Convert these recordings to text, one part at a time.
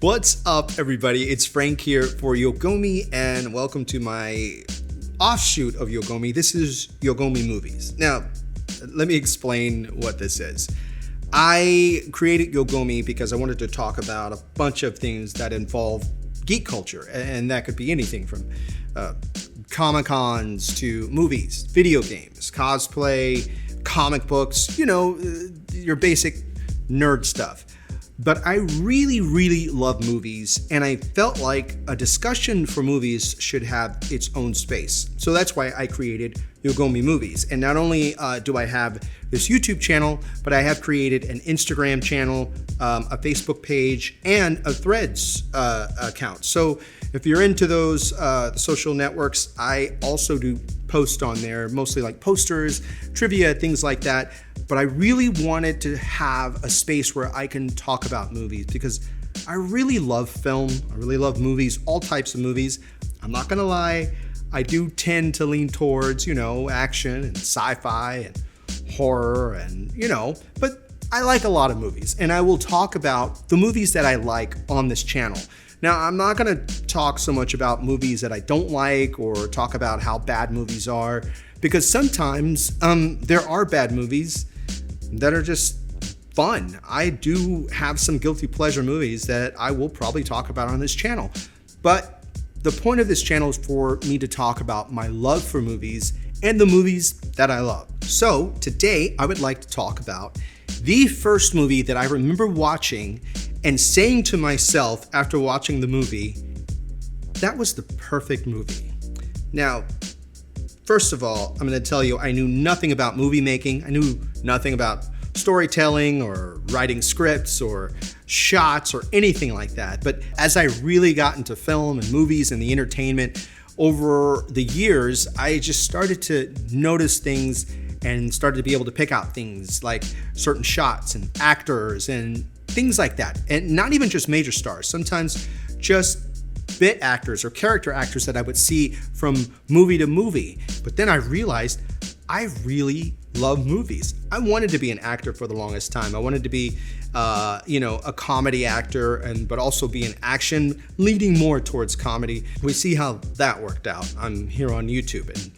What's up, everybody? It's Frank here for Yogomi, and welcome to my offshoot of Yogomi. This is Yogomi Movies. Now, let me explain what this is. I created Yogomi because I wanted to talk about a bunch of things that involve geek culture, and that could be anything from Comic-Cons to movies, video games, cosplay, comic books, your basic nerd stuff. But I really love movies, and I felt like a discussion for movies should have its own space. So that's why I created Yogomi Movies. And not only do I have this YouTube channel, but I have created an Instagram channel, a Facebook page, and a Threads account. So if you're into those social networks, I also do post on there, mostly like posters, trivia, things like that. But I really wanted to have a space where I can talk about movies because I really love film. I really love movies, all types of movies. I'm not gonna lie, I do tend to lean towards, action and sci-fi and horror and, but I like a lot of movies, and I will talk about the movies that I like on this channel. Now, I'm not gonna talk so much about movies that I don't like or talk about how bad movies are, because sometimes there are bad movies that are just fun. I do have some guilty pleasure movies that I will probably talk about on this channel. But the point of this channel is for me to talk about my love for movies and the movies that I love. So today I would like to talk about the first movie that I remember watching and saying to myself after watching the movie, that was the perfect movie. Now, first of all, I'm going to tell you I knew nothing about movie making. I knew nothing about storytelling or writing scripts or shots or anything like that. But as I really got into film and movies and the entertainment over the years, I just started to notice things and started to be able to pick out things like certain shots and actors and things like that. And not even just major stars, sometimes just bit actors or character actors that I would see from movie to movie. But then I realized I really love movies. I wanted to be an actor for the longest time. I wanted to be, a comedy actor, but also be in action, leading more towards comedy. We see how that worked out. I'm here on YouTube, and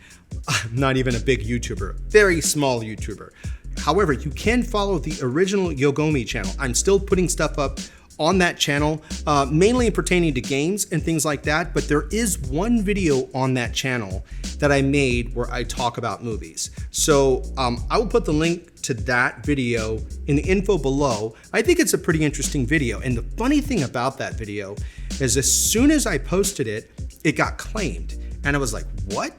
I'm not even a big YouTuber, very small YouTuber. However, you can follow the original Yogomi channel. I'm still putting stuff up on that channel, mainly pertaining to games and things like that, but there is one video on that channel that I made where I talk about movies. So I will put the link to that video in the info below. I think it's a pretty interesting video, and the funny thing about that video is as soon as I posted it, it got claimed, and I was like, what?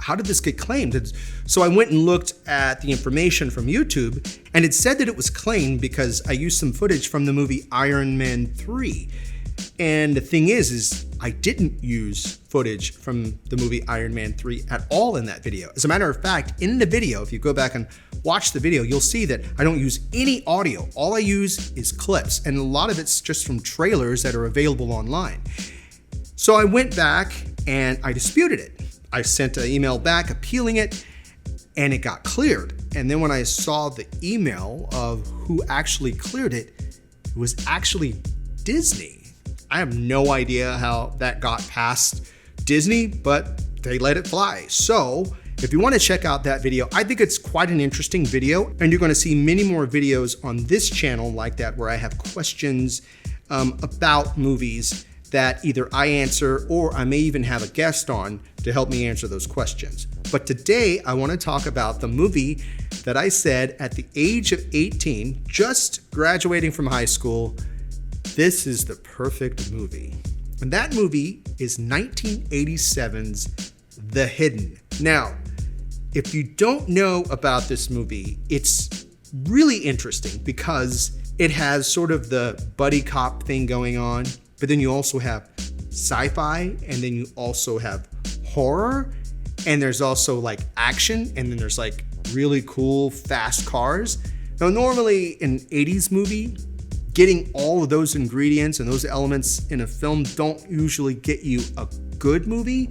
How did this get claimed? So I went and looked at the information from YouTube, and it said that it was claimed because I used some footage from the movie Iron Man 3. And the thing is I didn't use footage from the movie Iron Man 3 at all in that video. As a matter of fact, in the video, if you go back and watch the video, you'll see that I don't use any audio. All I use is clips, and a lot of it's just from trailers that are available online. So I went back and I disputed it. I sent an email back appealing it, and it got cleared. And then when I saw the email of who actually cleared it, it was actually Disney. I have no idea how that got past Disney, but they let it fly. So if you want to check out that video, I think it's quite an interesting video, and you're going to see many more videos on this channel like that where I have questions about movies that either I answer or I may even have a guest on to help me answer those questions. But today I want to talk about the movie that I said at the age of 18, just graduating from high school, this is the perfect movie. And that movie is 1987's The Hidden. Now, if you don't know about this movie, it's really interesting because it has sort of the buddy cop thing going on, but then you also have sci-fi, and then you also have horror, and there's also like action, and then there's like really cool fast cars. Now, normally in an 80s movie, getting all of those ingredients and those elements in a film don't usually get you a good movie,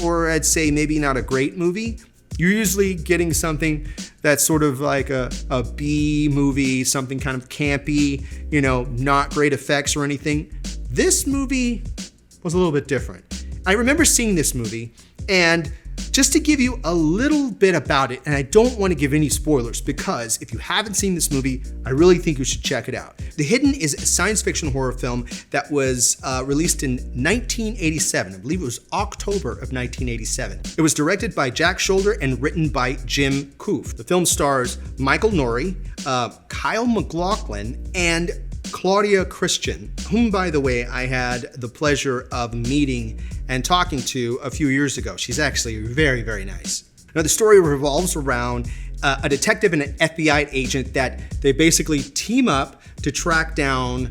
or I'd say maybe not a great movie. You're usually getting something that's sort of like a B movie, something kind of campy, not great effects or anything. This movie was a little bit different. I remember seeing this movie, and just to give you a little bit about it, and I don't want to give any spoilers because if you haven't seen this movie, I really think you should check it out. The Hidden is a science fiction horror film that was released in 1987. I believe it was October of 1987. It was directed by Jack Shoulder and written by Jim Koof. The film stars Michael Nouri, Kyle MacLachlan, and Claudia Christian, whom, by the way, I had the pleasure of meeting and talking to a few years ago. She's actually very, very nice. Now, the story revolves around a detective and an FBI agent that they basically team up to track down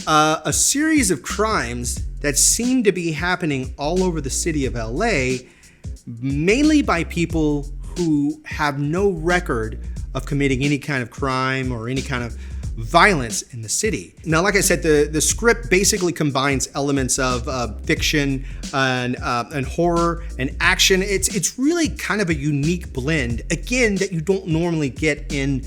a series of crimes that seem to be happening all over the city of LA, mainly by people who have no record of committing any kind of crime or any kind of violence in the city. Now, like I said, the script basically combines elements of fiction and horror and action. It's really kind of a unique blend, again, that you don't normally get in,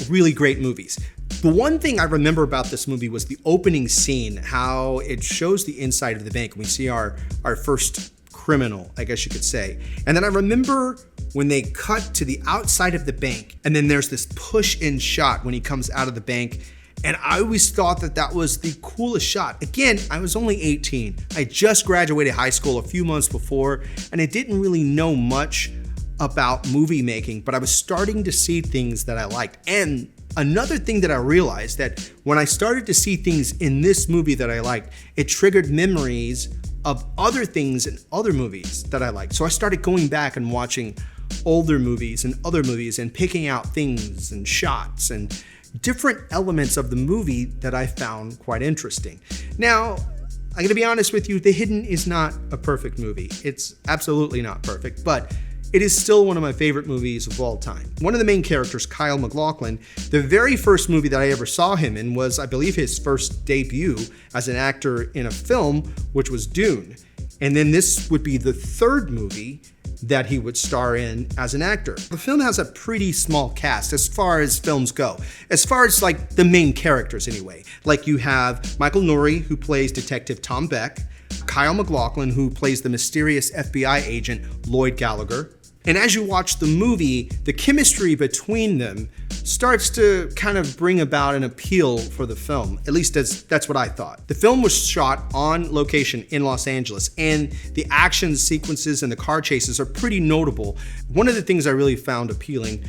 really great movies. The one thing I remember about this movie was the opening scene, how it shows the inside of the bank. We see our first criminal, I guess you could say. And then I remember when they cut to the outside of the bank, and then there's this push-in shot when he comes out of the bank. And I always thought that was the coolest shot. Again, I was only 18. I just graduated high school a few months before, and I didn't really know much about movie making, but I was starting to see things that I liked. And another thing that I realized, that when I started to see things in this movie that I liked, it triggered memories of other things in other movies that I liked. So I started going back and watching older movies and other movies and picking out things and shots and different elements of the movie that I found quite interesting. Now, I'm gonna be honest with you, The Hidden is not a perfect movie. It's absolutely not perfect, but it is still one of my favorite movies of all time. One of the main characters, Kyle MacLachlan, the very first movie that I ever saw him in was, I believe, his first debut as an actor in a film, which was Dune. And then this would be the third movie that he would star in as an actor. The film has a pretty small cast as far as films go, as far as like the main characters anyway. Like you have Michael Nouri, who plays Detective Tom Beck, Kyle MacLachlan, who plays the mysterious FBI agent Lloyd Gallagher. And as you watch the movie, the chemistry between them starts to kind of bring about an appeal for the film. At least that's what I thought. The film was shot on location in Los Angeles, and the action sequences and the car chases are pretty notable. One of the things I really found appealing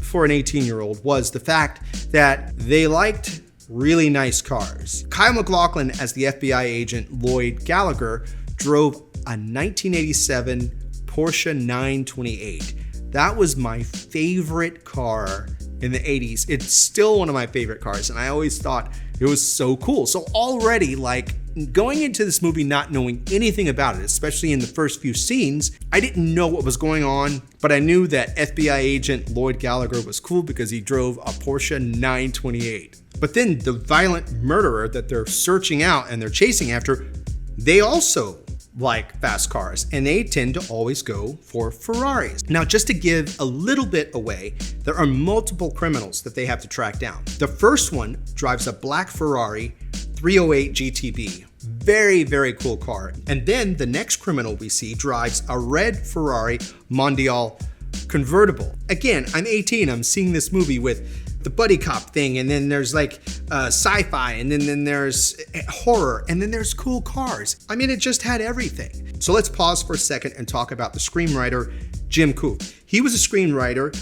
for an 18-year-old was the fact that they liked really nice cars. Kyle MacLachlan, as the FBI agent Lloyd Gallagher, drove a 1987 Porsche 928. That was my favorite car in the 80s. It's still one of my favorite cars, and I always thought it was so cool. So already, like, going into this movie not knowing anything about it, especially in the first few scenes, I didn't know what was going on, but I knew that FBI agent Lloyd Gallagher was cool because he drove a Porsche 928. But then the violent murderer that they're searching out and they're chasing after, they also like fast cars, and they tend to always go for Ferraris. Now, just to give a little bit away, there are multiple criminals that they have to track down. The first one drives a black Ferrari 308 GTB. Very, very cool car. And then the next criminal we see drives a red Ferrari Mondial convertible. Again, I'm 18, I'm seeing this movie with the buddy cop thing, and then there's like sci-fi, and then there's horror, and then there's cool cars. I mean, it just had everything. So let's pause for a second and talk about the screenwriter, Jim Koof. He was a screenwriter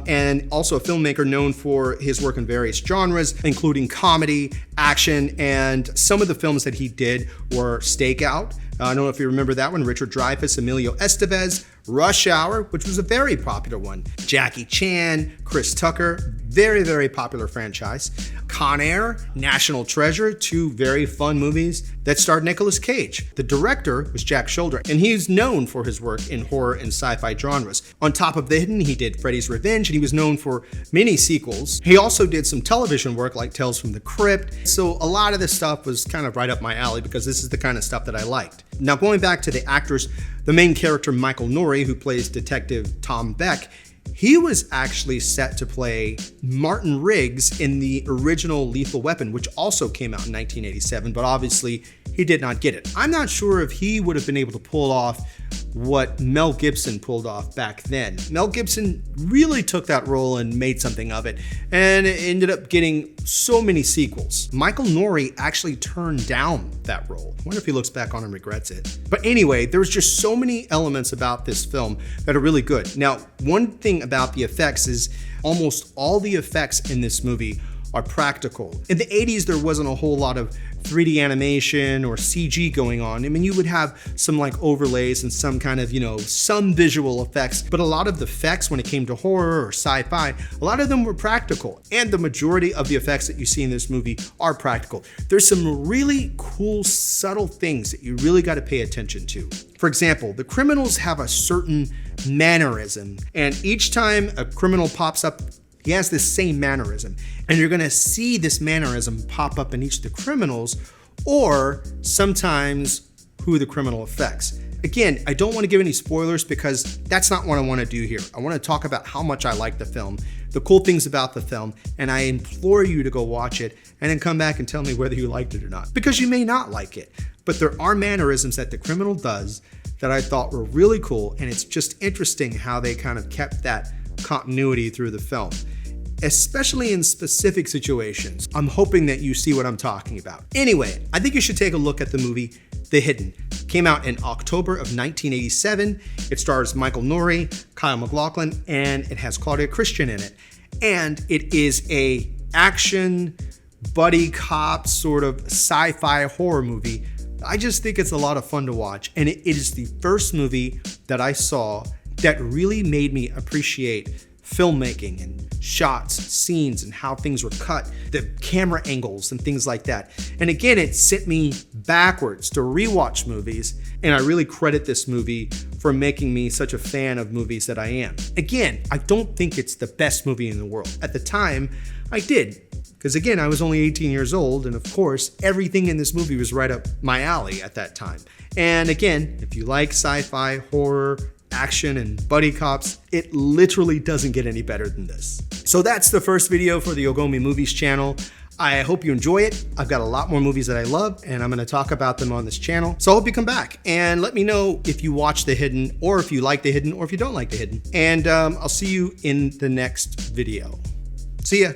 and also a filmmaker known for his work in various genres, including comedy, action, and some of the films that he did were Stakeout. I don't know if you remember that one, Richard Dreyfuss, Emilio Estevez, Rush Hour, which was a very popular one, Jackie Chan, Chris Tucker, very, very popular franchise, Con Air, National Treasure, two very fun movies that starred Nicolas Cage. The director was Jack Shoulder, and he's known for his work in horror and sci-fi genres. On top of The Hidden, he did Freddy's Revenge, and he was known for many sequels. He also did some television work like Tales from the Crypt, so a lot of this stuff was kind of right up my alley because this is the kind of stuff that I liked. Now, going back to the actors, the main character, Michael Nouri, who plays Detective Tom Beck, He was actually set to play Martin Riggs in the original Lethal Weapon, which also came out in 1987, but obviously he did not get it. I'm not sure if he would have been able to pull off what Mel Gibson pulled off back then. Mel Gibson really took that role and made something of it, and it ended up getting so many sequels. Michael Nouri actually turned down that role. I wonder if he looks back on and regrets it. But anyway, there's just so many elements about this film that are really good. Now, one thing about the effects is almost all the effects in this movie are practical. In the 80s, there wasn't a whole lot of 3D animation or CG going on. I mean, you would have some like overlays and some kind of, some visual effects, but a lot of the effects when it came to horror or sci-fi, a lot of them were practical. And the majority of the effects that you see in this movie are practical. There's some really cool, subtle things that you really got to pay attention to. For example, the criminals have a certain mannerism, and each time a criminal pops up, he has this same mannerism, and you're gonna see this mannerism pop up in each of the criminals, or sometimes who the criminal affects. Again, I don't want to give any spoilers because that's not what I want to do here. I want to talk about how much I like the film, the cool things about the film, and I implore you to go watch it and then come back and tell me whether you liked it or not, because you may not like it. But there are mannerisms that the criminal does that I thought were really cool, and it's just interesting how they kind of kept that continuity through the film, especially in specific situations. I'm hoping that you see what I'm talking about. Anyway, I think you should take a look at the movie The Hidden. It came out in October of 1987. It stars Michael Nouri, Kyle MacLachlan, and it has Claudia Christian in it. And it is a action buddy cop sort of sci-fi horror movie. I just think it's a lot of fun to watch, and it is the first movie that I saw that really made me appreciate filmmaking and shots, scenes, and how things were cut, the camera angles and things like that. And again, it sent me backwards to rewatch movies, and I really credit this movie for making me such a fan of movies that I am. Again, I don't think it's the best movie in the world. At the time, I did, because again, I was only 18 years old, and of course, everything in this movie was right up my alley at that time. And again, if you like sci-fi, horror, action, and buddy cops, it literally doesn't get any better than this. So that's the first video for the Yogomi Movies channel. I hope you enjoy it. I've got a lot more movies that I love, and I'm going to talk about them on this channel. So I hope you come back and let me know if you watch The Hidden, or if you like The Hidden, or if you don't like The Hidden. And I'll see you in the next video. See ya.